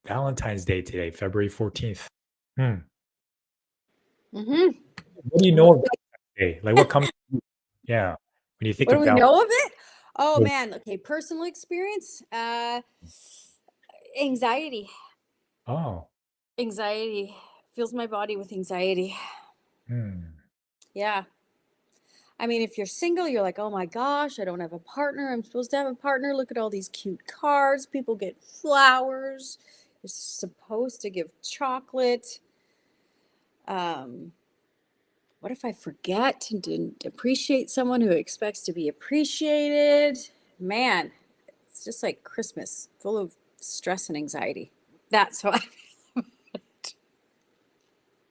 Valentine's Day today, February 14th. Hmm. Hmm. What do you know of Valentine's Day? Like, what comes? Yeah, when you think What do of we Valentine's. know of it? Oh man, okay, personal experience. Anxiety. Oh. Anxiety. Fills my body with anxiety. Hmm. Yeah. I mean, if you're single, you're like, oh my gosh, I don't have a partner. I'm supposed to have a partner. Look at all these cute cards. People get flowers. You're supposed to give chocolate. Um, what if I forget and didn't appreciate someone who expects to be appreciated? Man, it's just like Christmas, full of stress and anxiety. That's how I feel.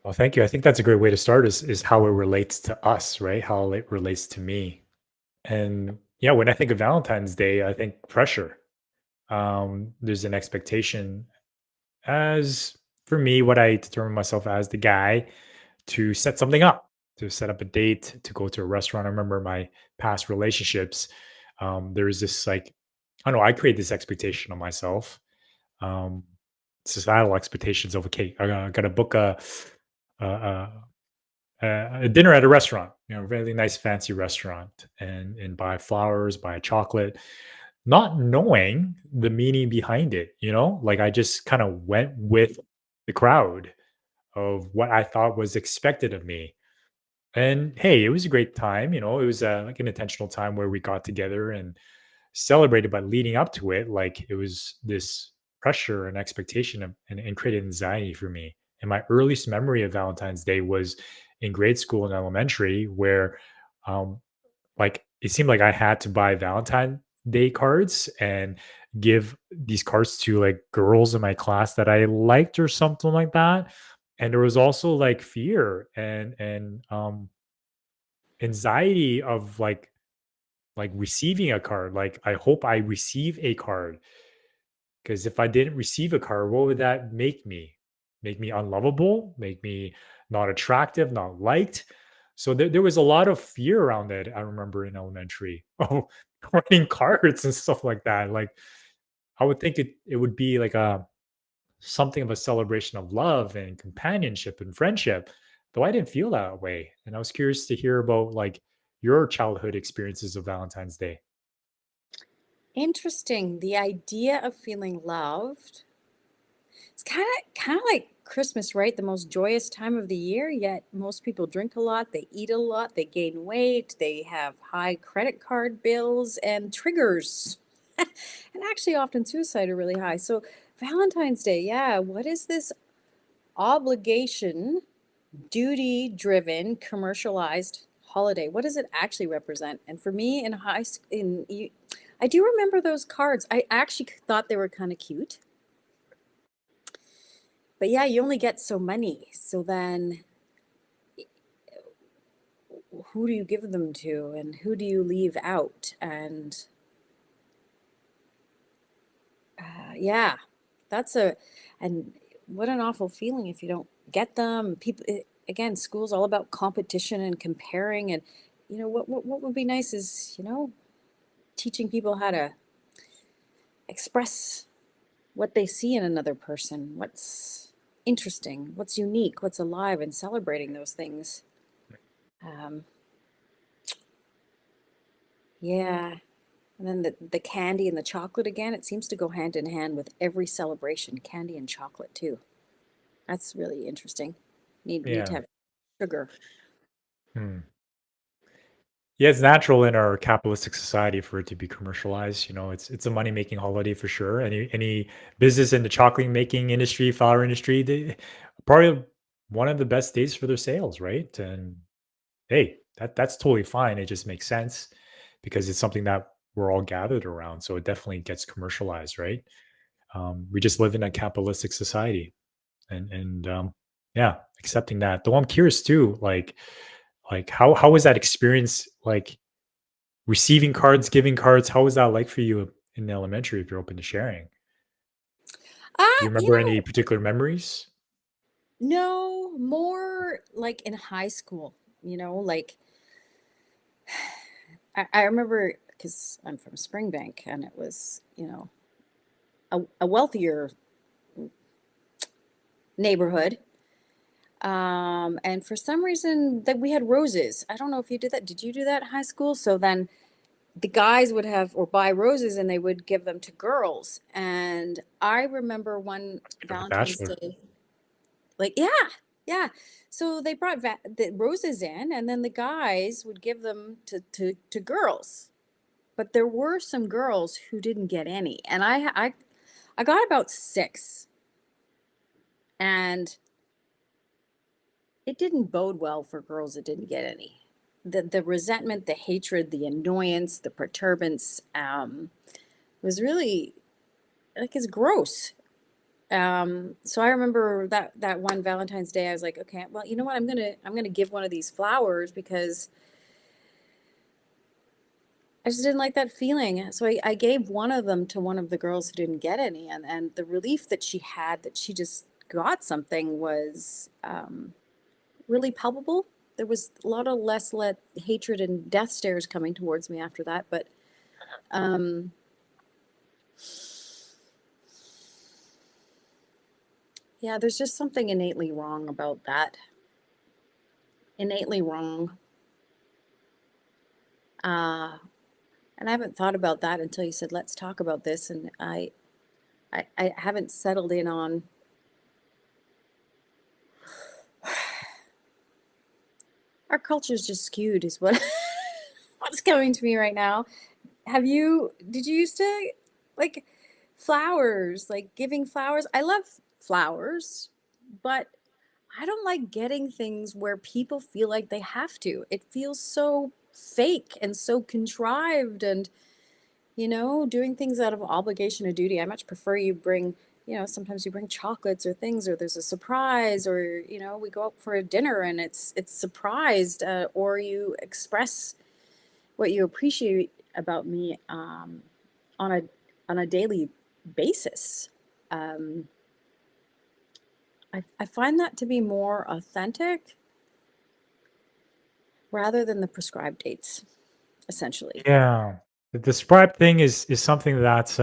Well, thank you. I think that's a great way to start is how it relates to us, right? How it relates to me. And yeah, when I think of Valentine's Day, I think pressure. There's an expectation as for me, what I determine myself as the guy to set something up, to set up a date, to go to a restaurant. I remember my past relationships. There is this like, I don't know, I create this expectation on myself. Um, Societal expectations of okay, I gotta book a, a dinner at a restaurant, a really nice fancy restaurant, and buy flowers, buy chocolate, not knowing the meaning behind it. Like I just kind of went with the crowd of what I thought was expected of me. And hey, it was a great time. It was like an intentional time where we got together and celebrated. But leading up to it, like it was this pressure and expectation and created anxiety for me. And my earliest memory of Valentine's Day was in grade school and elementary, where um, like it seemed like I had to buy Valentine Day cards and give these cards to like girls in my class that I liked or something like that. And there was also like fear and anxiety of like receiving a card. Like I hope I receive a card because if I didn't receive a card, what would that make me? Make me unlovable? Make me not attractive? Not liked? So there was a lot of fear around it. I remember in elementary. Oh, writing cards and stuff like that. Like I would think it would be like a something of a celebration of love and companionship and friendship, though I didn't feel that way. And I was curious to hear about like your childhood experiences of Valentine's Day. Interesting. The idea of feeling loved. It's kind of like Christmas, right? The most joyous time of the year, yet most people drink a lot, they eat a lot, they gain weight, they have high credit card bills and triggers. And actually often suicide are really high. So Valentine's Day, yeah, what is this obligation, duty driven, commercialized holiday? What does it actually represent? And for me in high school, I do remember those cards. I actually thought they were kind of cute. But yeah, you only get so many. So then who do you give them to and who do you leave out? And yeah, that's a, and what an awful feeling if you don't get them. People, again, school's all about competition and comparing. And, what would be nice is, teaching people how to express what they see in another person, what's interesting, what's unique, what's alive, and celebrating those things. Um, yeah. And then the candy and the chocolate again, it seems to go hand in hand with every celebration, candy and chocolate too. That's really interesting. Need to Yeah. have sugar. Hmm. Yeah, it's natural in our capitalistic society for it to be commercialized. It's a money making holiday for sure. Any business in the chocolate making industry, flower industry, they probably one of the best days for their sales, right? And hey, that's totally fine. It just makes sense because it's something that we're all gathered around. So it definitely gets commercialized, right? We just live in a capitalistic society, and yeah, accepting that. Though I'm curious too, like how was that experience like receiving cards, giving cards? How was that like for you in elementary? If you're open to sharing, do you You remember any know, particular memories? no, more like in high school, like I remember because I'm from Springbank and it was, a wealthier neighborhood. And for some reason that we had roses. I don't know if you did that. Did you do that in high school? So then the guys would have or buy roses and they would give them to girls. And I remember one Like a Valentine's bachelor. Day, like, yeah, yeah. So they brought the roses in, and then the guys would give them to girls. But there were some girls who didn't get any, and I got about six, and it didn't bode well for girls that didn't get any. The resentment, the hatred, the annoyance, the perturbance was really like it's gross. So I remember that one Valentine's Day, I was like, okay, well, you know what? I'm gonna give one of these flowers because I just didn't like that feeling. So I gave one of them to one of the girls who didn't get any, and the relief that she had that she just got something was really palpable. There was a lot of less let hatred and death stares coming towards me after that, but um, yeah, there's just something innately wrong about that. Innately wrong. Uh, and I haven't thought about that until you said, let's talk about this. And I haven't settled in on our culture's just skewed, is what what's coming to me right now. Did you used to like flowers, like giving flowers? I love flowers, but I don't like getting things where people feel like they have to. It feels so fake and so contrived and, doing things out of obligation or duty. I much prefer you bring, sometimes you bring chocolates or things, or there's a surprise, or, we go out for a dinner and it's surprised, or you express what you appreciate about me on a daily basis. Um, I find that to be more authentic rather than the prescribed dates, essentially. Yeah. The scribe thing is something that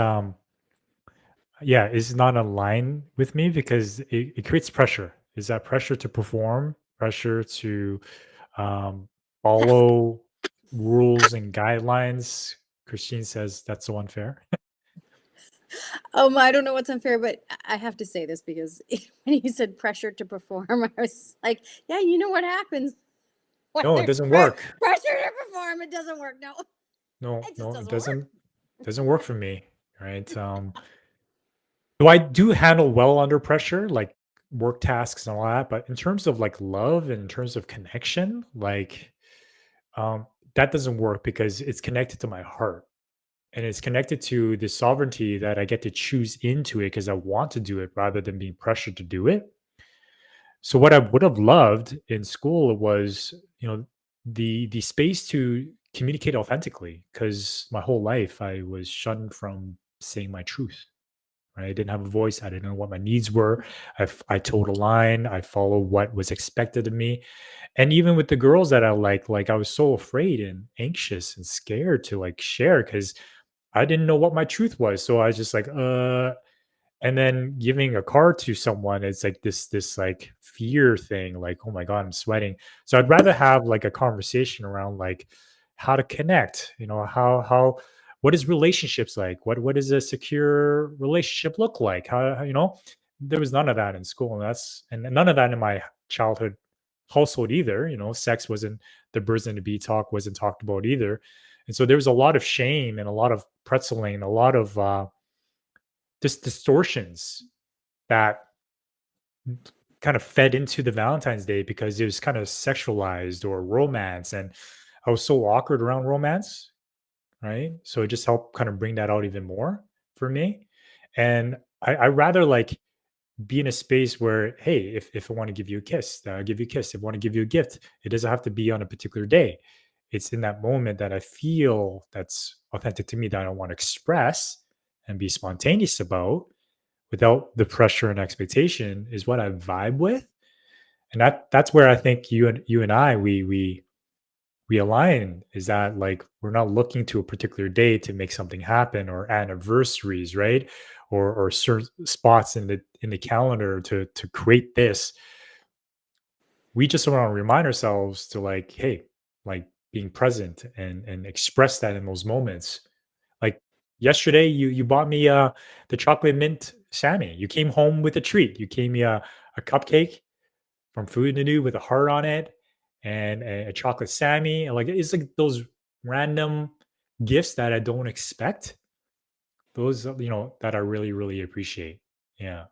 yeah, is not aligned with me because it creates pressure. Is that pressure to perform, pressure to um, follow rules and guidelines? Christine says that's so unfair. I don't know what's unfair, but I have to say this because when you said pressure to perform, I was like, yeah, you know what happens when No, it there's doesn't work. pressure to perform? It doesn't work. No, No, it just no, it doesn't work. doesn't work for me. Right. Do I do handle well under pressure, like work tasks and all that, but in terms of like love and in terms of connection, like um, that doesn't work because it's connected to my heart and it's connected to the sovereignty that I get to choose into it because I want to do it rather than being pressured to do it. So what I would have loved in school was, the space to communicate authentically because my whole life I was shunned from saying my truth. Right? I didn't have a voice. I didn't know what my needs were. I told a line. I followed what was expected of me. And even with the girls that I like I was so afraid and anxious and scared to like share because I didn't know what my truth was. So I was just like, and then giving a card to someone is like this like fear thing, like, oh my God, I'm sweating. So I'd rather have like a conversation around like how to connect, how what is relationships like? What does a secure relationship look like? There was none of that in school. And none of that in my childhood household either. Sex wasn't the birds and the bee talk wasn't talked about either. And so there was a lot of shame and a lot of pretzeling, a lot of just distortions that kind of fed into the Valentine's Day because it was kind of sexualized or romance. And I was so awkward around romance, right? So it just helped kind of bring that out even more for me. And I rather like be in a space where, hey, if I want to give you a kiss, I'll give you a kiss. If I want to give you a gift, it doesn't have to be on a particular day. It's in that moment that I feel that's authentic to me that I want to express and be spontaneous about without the pressure and expectation is what I vibe with. And that's where I think you and I we realign is that like we're not looking to a particular day to make something happen, or anniversaries, right? Or certain spots in the calendar to create this. We just want to remind ourselves to like, hey, like being present and express that in those moments. Like yesterday, you bought me the chocolate mint Sammy. You came home with a treat. You gave me a cupcake from Food to Do with a heart on it, and a chocolate Sammy. And like it's like those random gifts that I don't expect. Those that I really really appreciate. Yeah.